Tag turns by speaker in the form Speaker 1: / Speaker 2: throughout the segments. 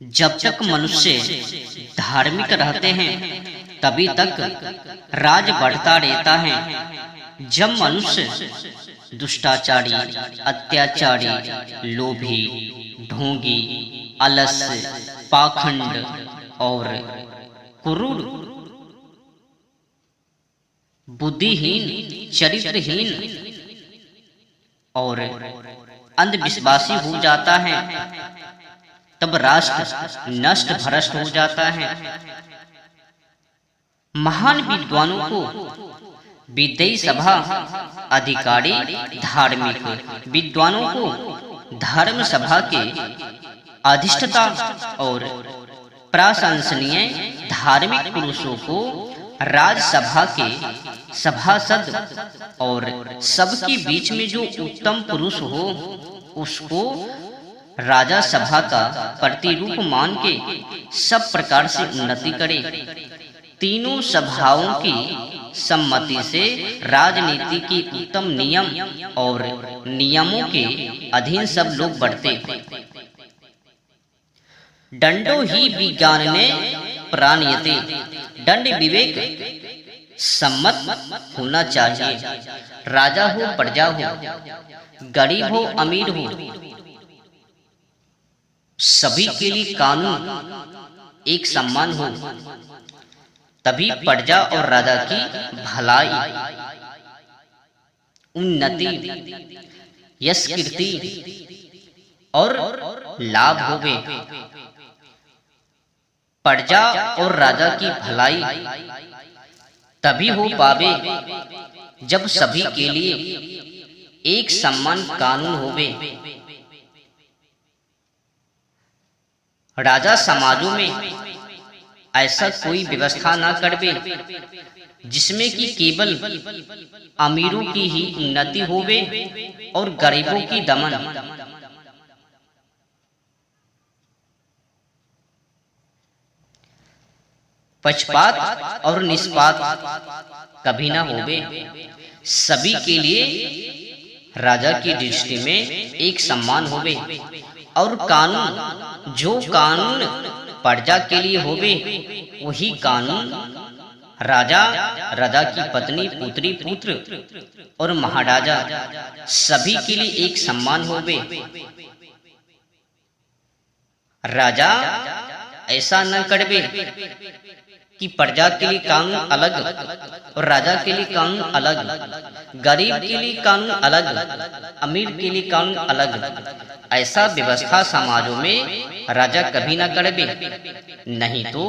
Speaker 1: जब तक मनुष्य धार्मिक रहते हैं तभी तक राज बढ़ता रहता है। जब मनुष्य दुष्टाचारी, अत्याचारी, लोभी, ढोंगी, अलस, पाखंड और क्रूर, बुद्धिहीन, चरित्रहीन और अंधविश्वासी हो जाता है, तब राष्ट्र नष्ट भ्रष्ट हो जाता है। महान विद्वानों को विद्यायी सभा, अधिकारी धार्मिक विद्वानों को धर्म सभा के अधिष्ठता और प्रशंसनीय धार्मिक पुरुषों को राजसभा के सभासद और सबके बीच में जो उत्तम पुरुष हो उसको राजा सभा का प्रतिरूप मान के सब प्रकार से उन्नति करे। तीनों सभाओं की सम्मति से राजनीति के उत्तम नियम और नियमों के अधीन सब लोग बढ़ते। दंडो ही विज्ञान ने प्राणयते, दंड विवेक सम्मत होना चाहिए। राजा हो, प्रजा हो, गरीब हो, अमीर हो, सभी के लिए कानून एक समान हो, तभी प्रजा और राजा की भलाई, उन्नति, यश, कीर्ति और लाभ होवे। प्रजा और राजा की भलाई तभी हो पावे जब सभी के लिए एक समान कानून होवे। राजा समाजों में ऐसा कोई व्यवस्था न करवे जिसमें कि केवल अमीरों की ही उन्नति होवे और गरीबों की दमन। पक्षपात और निष्पात कभी ना होवे। सभी के लिए राजा की दृष्टि में एक समान होवे और कानून, जो कानून प्रजा के लिए होवे वही कानून राजा, राजा की पत्नी, पुत्री, पुत्र और महाराजा सभी के लिए एक समान होवे। राजा ऐसा न करवे कि प्रजा के लिए कानून अलग और राजा के लिए कानून अलग, गरीब के लिए कानून अलग, अमीर के लिए कानून अलग। ऐसा व्यवस्था समाजों में राजा कभी ना करवे, नहीं तो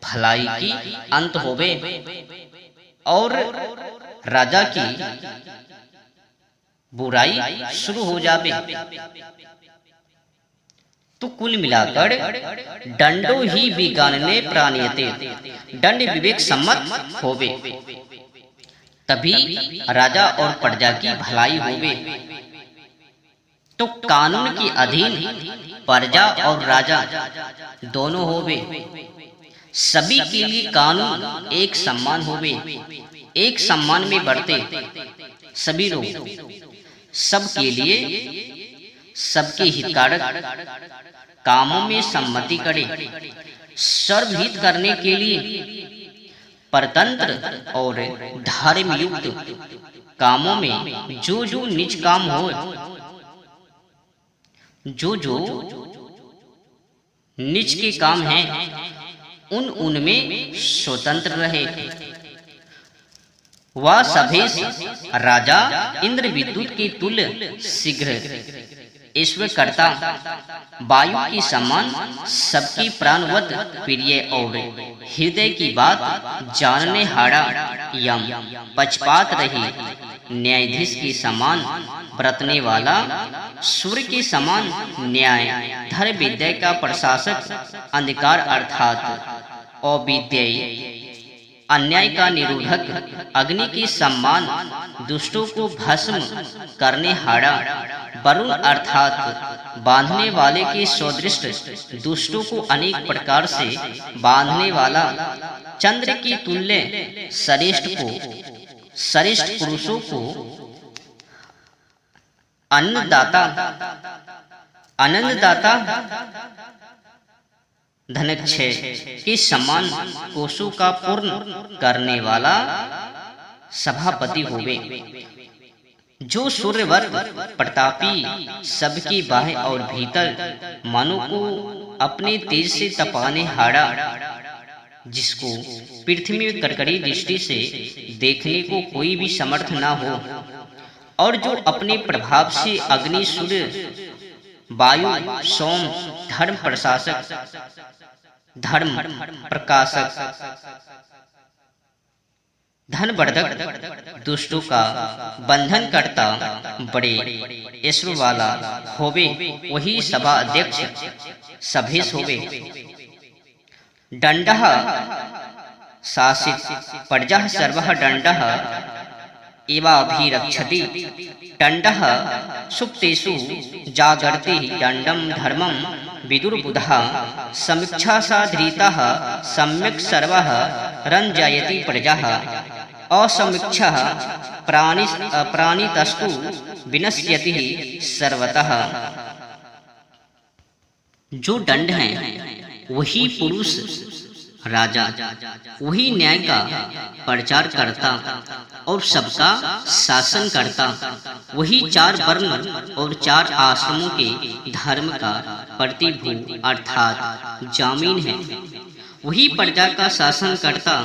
Speaker 1: भलाई की अंत होवे और राजा की बुराई शुरू हो जावे। तो कुल मिलाकर दंडो ही विज्ञान ने प्राणयते, दंड विवेक सम्मत होवे, तभी राजा और प्रजा की भलाई होवे। तो कानून के अधीन प्रजा और राजा दोनों होवे। सभी के लिए कानून एक समान होवे, एक सम्मान में बढ़ते। सभी लोग सबके लिए सबके हितकारक कामों में सम्मति करे। सर्वहित करने के लिए परतंत्र और धर्म युक्त कामों में जो जो निज काम हो, जो जो निज के काम हैं उनमें स्वतंत्र रहे। वह सभे राजा इंद्र विद्युत के तुल्य शीघ्र ईश्वर करता, वायु की समान सबकी प्राणवत प्रिय और हृदय की बात जानने हारा यम, पक्षपात रही न्यायाधीश की समान बरतने वाला, सूर्य के समान न्याय, धर्म विद्या का प्रशासक, अंधकार अर्थात अविद्या अन्याय का निरोधक, अग्नि की सम्मान दुष्टों को भस्म करने हारा, वरुण अर्थात बांधने वाले के सदृश दुष्टों को अनेक प्रकार से बांधने वाला, चंद्र की तुल्य श्रेष्ठ पुरुषों को अन्नदाता, धनक्षय के समान कोषों का पूर्ण करने वाला सभापति होवे। जो सूर्यवर्ग प्रतापी सबकी बाह्य और भीतर मानो को अपने तेज से तपाने हाड़ा, जिसको पृथ्वी में कड़कड़ी दृष्टि से देखने को कोई भी समर्थ ना हो, और जो अपने प्रभाव से अग्नि, सूर्य, वायु, सोम, धर्म प्रकाशक, धनवर्धक, दुष्टों का बंधन करता, बड़े ऐश्वर्य वाला होवे, वही सभा अध्यक्ष सभेश होवे। दंडः शासित प्रजा सर्वः दंडः एवाभिरक्षति। दंडः सुप्तेषु जागर्ति दंडं धर्मं विदुर्बुधः। समीक्षा साधृतः सम्यक् सर्वः रंजयति प्रजाः। असमीक्षः प्राणितस्तु विनश्यति सर्वतः। जो दंड है वही पुरुष राजा, वही न्याय का प्रचार करता और सबका शासन करता, वही चार वर्ण और चार आश्रमों के धर्म का प्रतिभू अर्थात जामीन है। वही प्रजा का शासन करता,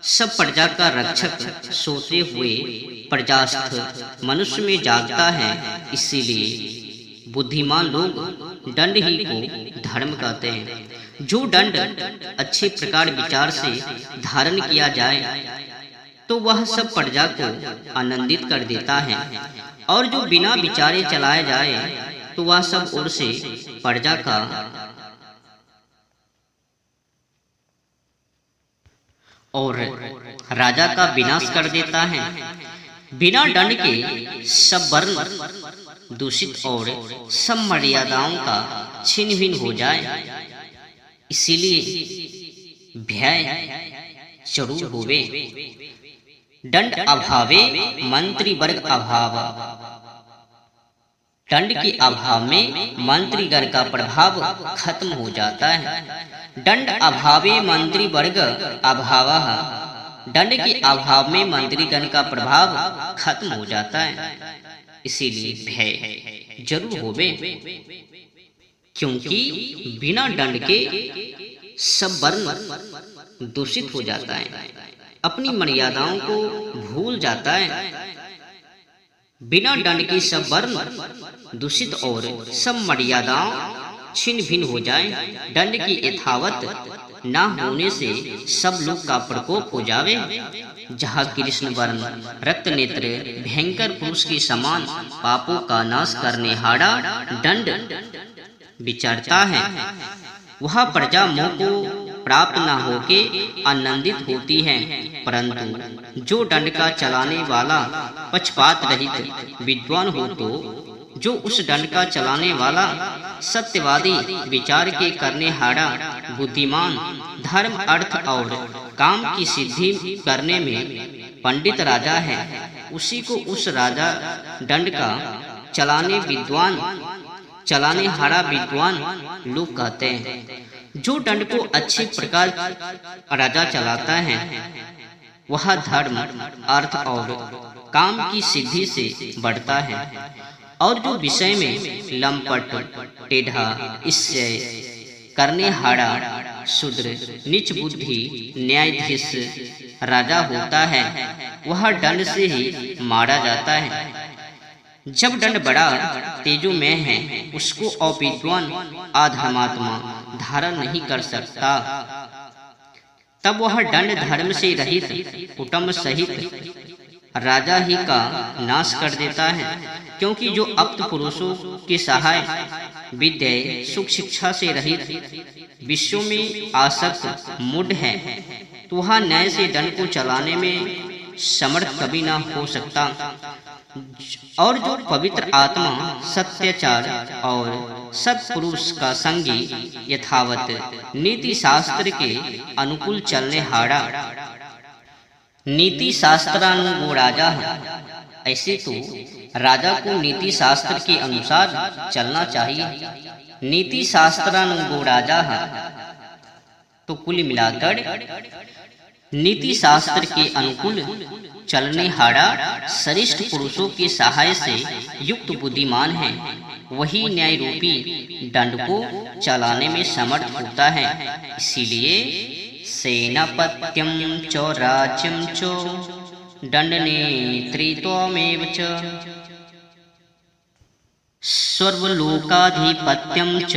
Speaker 1: सब प्रजा का रक्षक, सोते हुए प्रजास्थ मनुष्य में जागता है। इसीलिए बुद्धिमान लोग दंड ही को धर्म कहते हैं। जो दंड अच्छे प्रकार विचार से धारण किया जाए तो वह सब प्रजा को आनंदित कर देता है, और जो बिना विचारे चलाया जाए तो वह सब ओर से प्रजा का और राजा का विनाश कर देता है। बिना दंड के सब वर्ण दूषित और सब मर्यादाओं का छिन्न भिन्न हो जाए। इसीलिए भय जरूर होवे। दंड अभावे मंत्री वर्ग अभाव। दंड के अभाव में मंत्रीगण का प्रभाव खत्म हो जाता है। दंड अभावे मंत्री वर्ग अभावः। दंड के अभाव में मंत्रीगण का प्रभाव खत्म हो जाता है। इसीलिए भय जरूर होवे, क्योंकि बिना दंड के सब वर्ण दूषित हो जाता है, अपनी मर्यादाओं को भूल जाता है। बिना दंड के सब वर्ण दूषित और सब मर्यादाओं छिन्न भिन्न हो जाए। दंड की यथावत ना होने से सब लोग का प्रकोप हो जावे। जहाँ कृष्ण वर्ण रक्त नेत्र भयंकर पुरुष के समान पापों का नाश करने हाड़ा दंड विचरता है, वह प्रजा मोह को प्राप्त न होके आनंदित होती है। परंतु जो दंड का चलाने वाला पक्षपात रहित विद्वान हो, तो जो उस दंड का चलाने वाला सत्यवादी विचार के करने हाड़ा बुद्धिमान धर्म अर्थ और काम की सिद्धि करने में पंडित राजा है, उसी को उस राजा दंड का चलाने हाड़ा विद्वान लोग कहते हैं। जो दंड को अच्छे प्रकार राजा चलाता है वह धर्म अर्थ और काम की सिद्धि से बढ़ता है, और जो विषय में लंपट टेढ़ा इससे करने हाड़ा शूद्र नीच बुद्धि न्यायाधीश राजा होता है, वह दंड से ही मारा जाता है। जब दंड बड़ा तेजोमय है, उसको अविद्वान अधर्मात्मा धारण नहीं कर सकता, तब वह दंड धर्म से रहित कुटुंब सहित राजा ही का नाश कर देता है। क्योंकि जो अप्त पुरुषों के सहाय विद्या सुख शिक्षा से रहित विश्व में आसक्त मूढ़ है, तो वह न्याय से दंड को चलाने में समर्थ कभी ना हो सकता। और जो पवित्र आत्मा सत्याचार और सत्पुरुष का संगी यथावत नीति शास्त्र के अनुकूल चलने हाड़ा नीति शास्त्रानुगो राजा है। ऐसे तो राजा को नीति शास्त्र के अनुसार चलना चाहिए। नीति शास्त्रानुगो है। तो कुल मिलाकर नीति शास्त्र के अनुकूल चलने हारा श्रेष्ठ पुरुषों के सहाय से युक्त बुद्धिमान है, वही न्याय रूपी दंड को चलाने में समर्थ होता है। इसीलिए सेनापत्यम च राज्यम च दंडनेतृत्वमेव च सर्वलोकाधिपत्यम च